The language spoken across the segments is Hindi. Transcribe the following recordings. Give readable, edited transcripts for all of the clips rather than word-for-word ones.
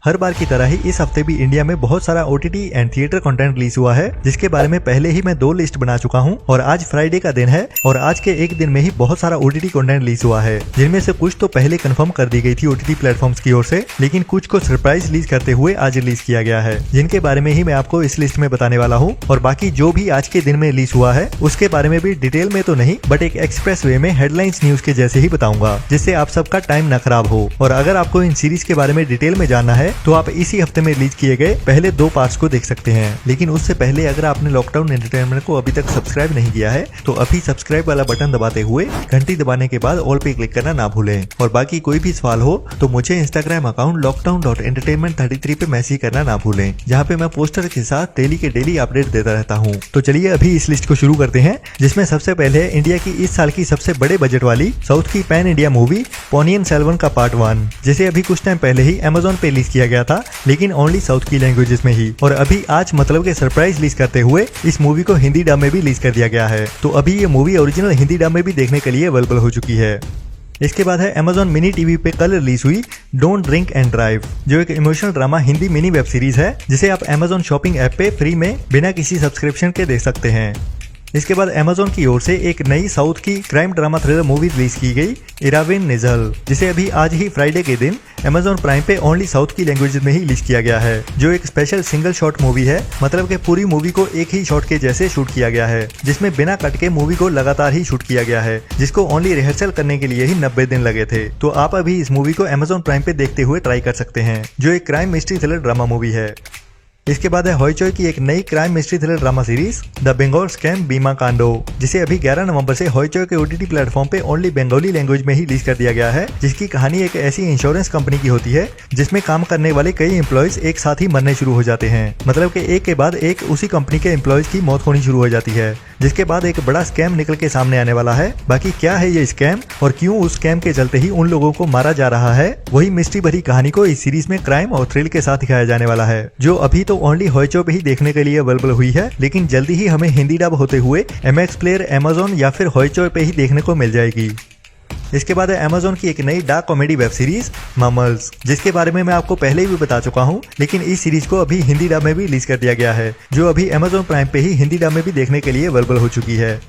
हर बार की तरह ही इस हफ्ते भी इंडिया में बहुत सारा OTT and theatre content release हुआ है, जिसके बारे में पहले ही मैं 2 लिस्ट बना चुका हूं। और आज फ्राइडे का दिन है और आज के एक दिन में ही बहुत सारा ओटीटी कंटेंट रिलीज हुआ है, जिनमें से कुछ तो पहले कंफर्म कर दी गई थी ओटीटी प्लेटफॉर्म्स की ओर से, लेकिन कुछ को सरप्राइज रिलीज करते हुए आज रिलीज किया गया है, जिनके बारे में ही मैं आपको इस लिस्ट में बताने वाला हूँ। और बाकी जो भी आज के दिन में रिलीज हुआ है उसके बारे में भी डिटेल में तो नहीं, बट एक एक्सप्रेस वे में हेडलाइंस न्यूज के जैसे ही बताऊंगा, जिससे आप सबका टाइम न खराब हो। और अगर आपको इन सीरीज के बारे में डिटेल में जानना है तो आप इसी हफ्ते में रिलीज किए गए पहले 2 पार्ट्स को देख सकते हैं। लेकिन उससे पहले अगर आपने लॉकडाउन एंटरटेनमेंट को अभी तक सब्सक्राइब नहीं किया है तो अभी सब्सक्राइब वाला बटन दबाते हुए घंटी दबाने के बाद ऑल पे क्लिक करना ना भूलें। और बाकी कोई भी सवाल हो तो मुझे इंस्टाग्राम अकाउंट lockdown.entertainment33 पे मैसेज करना ना भूलें, जहाँ पे मैं पोस्टर के साथ डेली के डेली अपडेट देता रहता हूँ। तो चलिए अभी इस लिस्ट को शुरू करते हैं, जिसमें सबसे पहले है इंडिया की इस साल की सबसे बड़े बजट वाली साउथ की pan India movie Ponniyin Selvan का पार्ट 1, जिसे अभी कुछ टाइम पहले ही अमेजोन पे रिलीज किया गया था, लेकिन ओनली साउथ की लैंग्वेजेस में ही। और अभी आज मतलब के सरप्राइज रिलीज करते हुए इस मूवी को हिंदी डब में भी रिलीज कर दिया गया है। तो अभी ये मूवी ओरिजिनल हिंदी डब में भी देखने के लिए अवेलेबल हो चुकी है। इसके बाद है अमेजॉन मिनी टीवी पे कल रिलीज हुई डोंट ड्रिंक एंड ड्राइव, जो एक emotional drama Hindi mini web series है, जिसे आप अमेजॉन शॉपिंग ऐप पे फ्री में बिना किसी सब्सक्रिप्शन के देख सकते हैं। इसके बाद अमेजोन की ओर से एक नई साउथ की crime drama thriller movie release की गई इराविन निजल, जिसे अभी आज ही फ्राइडे के दिन अमेजोन प्राइम पे ओनली साउथ की लैंग्वेज में ही रिलीज किया गया है, जो एक स्पेशल सिंगल शॉट मूवी है, मतलब कि पूरी मूवी को एक ही शॉट के जैसे शूट किया गया है, जिसमें बिना कट के मूवी को लगातार ही शूट किया गया है, जिसको ओनली रिहर्सल करने के लिए ही 90 दिन लगे थे। तो आप अभी इस मूवी को अमेजोन प्राइम पे देखते हुए ट्राई कर सकते हैं, जो एक crime mystery thriller drama movie है। इसके बाद है हॉइचॉय की एक नई crime mystery thriller drama series the Bengal scam Bima Kando, जिसे अभी 11 नवंबर से हॉइचॉय के ओटीटी प्लेटफॉर्म पे ओनली बंगाली लैंग्वेज में ही रिलीज कर दिया गया है, जिसकी कहानी एक ऐसी इंश्योरेंस कंपनी की होती है जिसमें काम करने वाले कई एम्प्लॉयज एक साथ ही मरने शुरू हो जाते हैं, मतलब कि एक के बाद एक उसी कंपनी के एम्प्लॉयज की मौत होनी शुरू हो जाती है, जिसके बाद एक बड़ा स्कैम निकल के सामने आने वाला है। बाकी क्या है ये स्कैम और क्यों उस स्कैम के चलते ही उन लोगों को मारा जा रहा है, वही मिस्ट्री भरी कहानी को इस सीरीज में क्राइम और थ्रिल के साथ दिखाया जाने वाला है, जो अभी तो ओनली हॉइचॉय पे ही देखने के लिए अवेलेबल हुई है, लेकिन जल्दी ही हमें हिंदी डब होते हुए MX प्लेयर, अमेजोन या फिर हॉइचॉय पे ही देखने को मिल जाएगी। इसके बाद है अमेजोन की एक नई डार्क कॉमेडी वेब सीरीज ममल्स, जिसके बारे में मैं आपको पहले ही भी बता चुका हूं, लेकिन इस सीरीज को अभी हिंदी डब में भी रिलीज कर दिया गया है, जो अभी अमेजोन प्राइम पे ही हिंदी डब में भी देखने के लिए अवेलेबल हो चुकी है।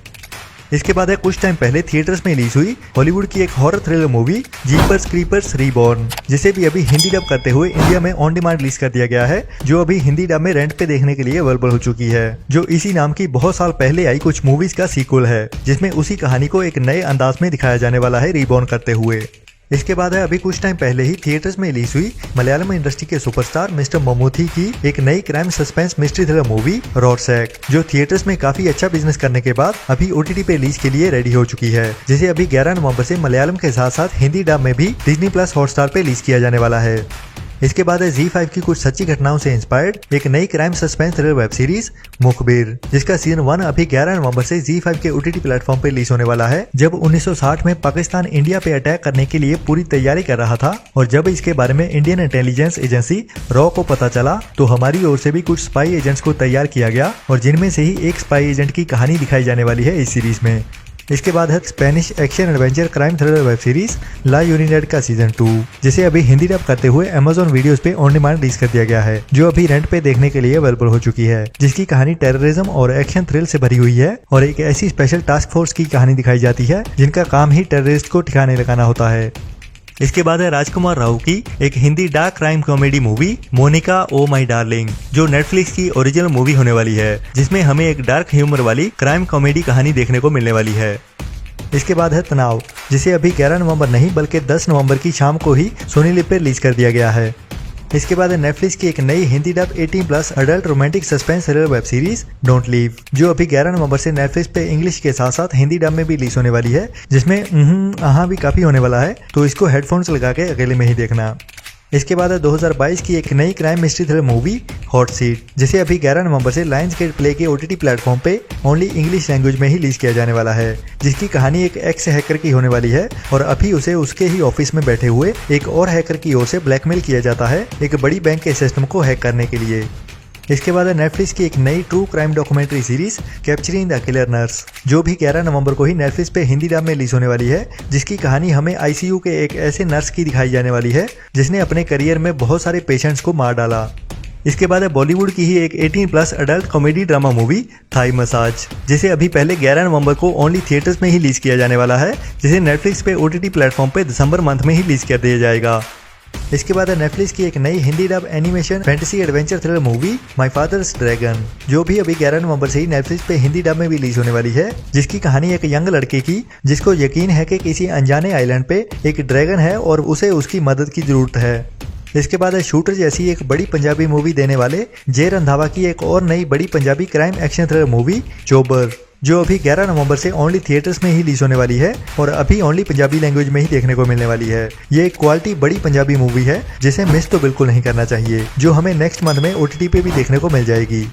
इसके बाद है कुछ टाइम पहले थिएटर्स में रिलीज हुई हॉलीवुड की एक horror thriller movie Jeepers Creepers Reborn, जिसे भी अभी हिंदी डब करते हुए इंडिया में ऑन डिमांड रिलीज कर दिया गया है, जो अभी हिंदी डब में रेंट पे देखने के लिए अवेलेबल हो चुकी है, जो इसी नाम की बहुत साल पहले आई कुछ मूवीज का सीक्वल है, जिसमें उसी कहानी को एक नए अंदाज में दिखाया जाने वाला है रीबॉर्न करते हुए। इसके बाद है अभी कुछ टाइम पहले ही थिएटर्स में रिलीज हुई मलयालम इंडस्ट्री के सुपरस्टार मिस्टर ममूथी की एक नई crime suspense mystery thriller movie Rorschach, जो थिएटर्स में काफी अच्छा बिजनेस करने के बाद अभी ओटीटी पे रिलीज के लिए रेडी हो चुकी है, जिसे अभी 11 नवंबर से मलयालम के साथ साथ हिंदी डब में भी डिज्नी प्लस हॉटस्टार पे रिलीज किया जाने वाला है। इसके बाद है ZEE5 की कुछ सच्ची घटनाओं से इंस्पायर्ड एक नई crime suspense thriller web series मुखबिर, जिसका सीजन 1 अभी 11 नवंबर से ZEE5 के ओटीटी प्लेटफॉर्म पे रिलीज होने वाला है। जब 1960 में पाकिस्तान इंडिया पे अटैक करने के लिए पूरी तैयारी कर रहा था और जब इसके बारे में इंडियन इंटेलिजेंस एजेंसी रॉ को पता चला, तो हमारी ओर से भी कुछ स्पाई एजेंट्स को तैयार किया गया और जिनमें से ही एक स्पाई एजेंट की कहानी दिखाई जाने वाली है इस सीरीज में। इसके बाद है Spanish action adventure crime thriller web series La Unidad का सीजन 2, जिसे अभी हिंदी डब करते हुए अमेजोन वीडियोस पे ऑन डिमांड रिलीज कर दिया गया है, जो अभी रेंट पे देखने के लिए अवेलेबल हो चुकी है, जिसकी कहानी टेररिज्म और एक्शन थ्रिल से भरी हुई है और एक ऐसी स्पेशल टास्क फोर्स की कहानी दिखाई जाती है जिनका काम ही टेररिस्ट को ठिकाने लगाना होता है। इसके बाद है राजकुमार राव की एक Hindi dark crime comedy movie Monica O my darling, जो नेटफ्लिक्स की ओरिजिनल मूवी होने वाली है, जिसमें हमें एक डार्क ह्यूमर वाली क्राइम कॉमेडी कहानी देखने को मिलने वाली है। इसके बाद है तनाव, जिसे अभी 11 नवंबर नहीं बल्कि 10 नवंबर की शाम को ही सोनी लिव पे रिलीज कर दिया गया है। इसके बाद है नेटफ्लिक्स की एक नई Hindi dub 18+ adult romantic suspense thriller web series don't leave, जो अभी 11 नवंबर से नेटफ्लिक्स पे इंग्लिश के साथ साथ हिंदी डब में भी रिलीज होने वाली है, जिसमें भी काफी होने वाला है, तो इसको हेडफोन्स लगा के अकेले में ही देखना। इसके बाद है 2022 की एक नई crime mystery thriller movie hot seat, जिसे अभी 11 नवंबर से लायंस गेट प्ले के ओटीटी प्लेटफॉर्म पे ओनली इंग्लिश लैंग्वेज में ही रिलीज किया जाने वाला है, जिसकी कहानी एक एक्स हैकर की होने वाली है और अभी उसे उसके ही ऑफिस में बैठे हुए एक और हैकर की ओर से ब्लैकमेल किया जाता है एक बड़ी बैंक के सिस्टम को हैक करने के लिए। इसके बाद है नेटफ्लिक्स की एक नई true crime documentary series capturing the killer nurse, जो भी 11 नवंबर को ही नेटफ्लिक्स पे हिंदी डब में रिलीज होने वाली है, जिसकी कहानी हमें आईसीयू के एक ऐसे नर्स की दिखाई जाने वाली है जिसने अपने करियर में बहुत सारे पेशेंट्स को मार डाला। इसके बाद है बॉलीवुड की ही एक 18+ adult comedy drama movie Thai massage, जिसे अभी पहले 11 नवंबर को ओनली थिएटर्स में ही रिलीज किया जाने वाला है, जिसे नेटफ्लिक्स पे ओटीटी प्लेटफॉर्म पे दिसंबर मंथ में ही रिलीज कर दिया जाएगा। इसके बाद है नेटफ्लिक्स की एक नई Hindi dub animation fantasy adventure thriller movie my father's dragon, जो भी अभी 11 नवंबर से ही नेटफ्लिक्स पे हिंदी डब में भी रिलीज होने वाली है, जिसकी कहानी एक यंग लड़के की जिसको यकीन है कि किसी अनजाने आइलैंड पे एक ड्रैगन है और उसे उसकी मदद की जरूरत है। इसके बाद है शूटर जैसी एक बड़ी पंजाबी मूवी देने वाले जय रंधावा की एक और नई बड़ी Punjabi crime action thriller movie Chobbar, जो अभी 11 नवंबर से ओनली थिएटर्स में ही रिलीज होने वाली है और अभी ओनली पंजाबी लैंग्वेज में ही देखने को मिलने वाली है। ये एक क्वालिटी बड़ी पंजाबी मूवी है जिसे मिस तो बिल्कुल नहीं करना चाहिए, जो हमें नेक्स्ट मंथ में ओटीटी पे भी देखने को मिल जाएगी।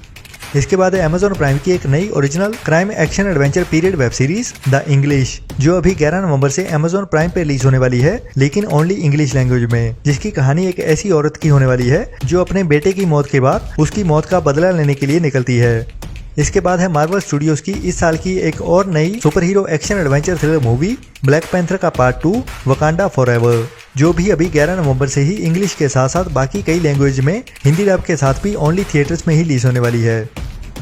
इसके बाद है अमेजॉन प्राइम की एक नई original crime action adventure period web series the English, जो अभी 11 नवंबर से अमेजॉन प्राइम पे रिलीज होने वाली है, लेकिन ओनली इंग्लिश लैंग्वेज में, जिसकी कहानी एक ऐसी औरत की होने वाली है जो अपने बेटे की मौत के बाद उसकी मौत का बदला लेने के लिए निकलती है। इसके बाद है मार्वल स्टूडियोज की इस साल की एक और नई super hero action adventure thriller movie black panther का पार्ट 2 वकांडा फॉरएवर, जो भी अभी 11 नवंबर से ही इंग्लिश के साथ साथ बाकी कई लैंग्वेज में हिंदी डब के साथ भी ओनली थिएटर्स में ही रिलीज होने वाली है।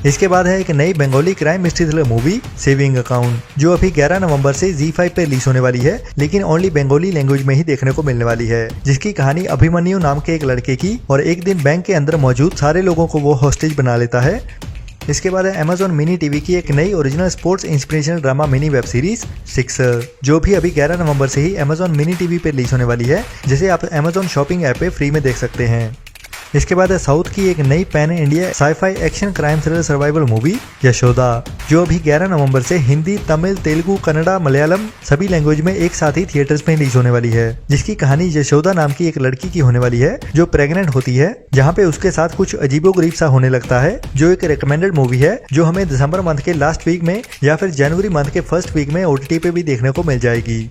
इसके बाद है एक नई Bengali crime mystery thriller movie saving account, जो अभी 11 नवंबर से ZEE5 पे रिलीज होने वाली है, लेकिन ओनली बंगाली लैंग्वेज में ही देखने को मिलने वाली है, जिसकी कहानी अभिमन्यु नाम के एक लड़के की और एक दिन बैंक के अंदर मौजूद सारे लोगों को वो हॉस्टेज बना लेता है। इसके बाद है अमेजॉन मिनी टीवी की एक नई original sports inspirational drama mini web series sixer, जो भी अभी 11 नवंबर से ही अमेजॉन मिनी टीवी पे रिलीज होने वाली है, जिसे आप अमेजॉन शॉपिंग ऐप पे फ्री में देख सकते हैं। इसके बाद है साउथ की एक नई pan India sci fi action crime thriller survival movie Yashoda, जो अभी 11 नवंबर से हिंदी, तमिल, तेलुगु, कन्नड़ा, मलयालम सभी लैंग्वेज में एक साथ ही थिएटर्स में रिलीज होने वाली है, जिसकी कहानी यशोदा नाम की एक लड़की की होने वाली है जो प्रेग्नेंट होती है, जहाँ पे उसके साथ कुछ अजीबोगरीब सा होने लगता है, जो एक रिकमेंडेड मूवी है जो हमें दिसंबर मंथ के लास्ट वीक में या फिर जनवरी मंथ के फर्स्ट वीक में ओटीटी पे भी देखने को मिल जाएगी।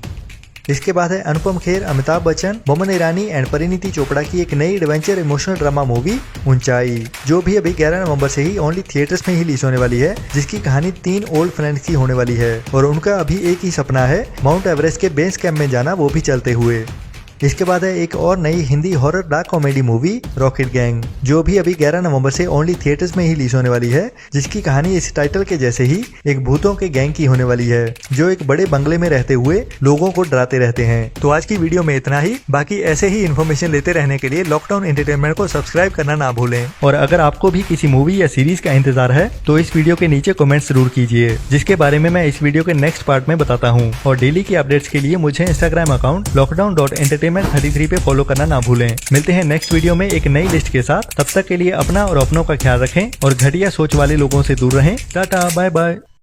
इसके बाद है अनुपम खेर, अमिताभ बच्चन, बोमन ईरानी एंड परिणीति चोपड़ा की एक नई एडवेंचर इमोशनल ड्रामा मूवी ऊंचाई, जो भी अभी 11 नवंबर से ही ओनली थिएटर्स में ही रिलीज होने वाली है, जिसकी कहानी 3 ओल्ड फ्रेंड्स की होने वाली है और उनका अभी एक ही सपना है माउंट एवरेस्ट के बेस कैंप में जाना, वो भी चलते हुए। इसके बाद है एक और नई Hindi horror dark comedy movie rocket gang, जो भी अभी 11 नवंबर से ओनली थिएटर्स में ही रिलीज होने वाली है, जिसकी कहानी इस टाइटल के जैसे ही एक भूतों के गैंग की होने वाली है, जो एक बड़े बंगले में रहते हुए लोगों को डराते रहते हैं। तो आज की वीडियो में इतना ही। बाकी ऐसे ही इन्फॉर्मेशन लेते रहने के लिए लॉकडाउन एंटरटेनमेंट को सब्सक्राइब करना ना भूलें। और अगर आपको भी किसी मूवी या सीरीज का इंतजार है तो इस वीडियो के नीचे कमेंट जरूर कीजिए, जिसके बारे में मैं इस वीडियो के नेक्स्ट पार्ट में बताता हूँ। और डेली की अपडेट्स के लिए मुझे इंस्टाग्राम अकाउंट lockdown.entertainment33 पे फॉलो करना ना भूलें। मिलते हैं नेक्स्ट वीडियो में एक नई लिस्ट के साथ। तब तक के लिए अपना और अपनों का ख्याल रखें और घटिया सोच वाले लोगों से दूर रहें। Tata, bye bye.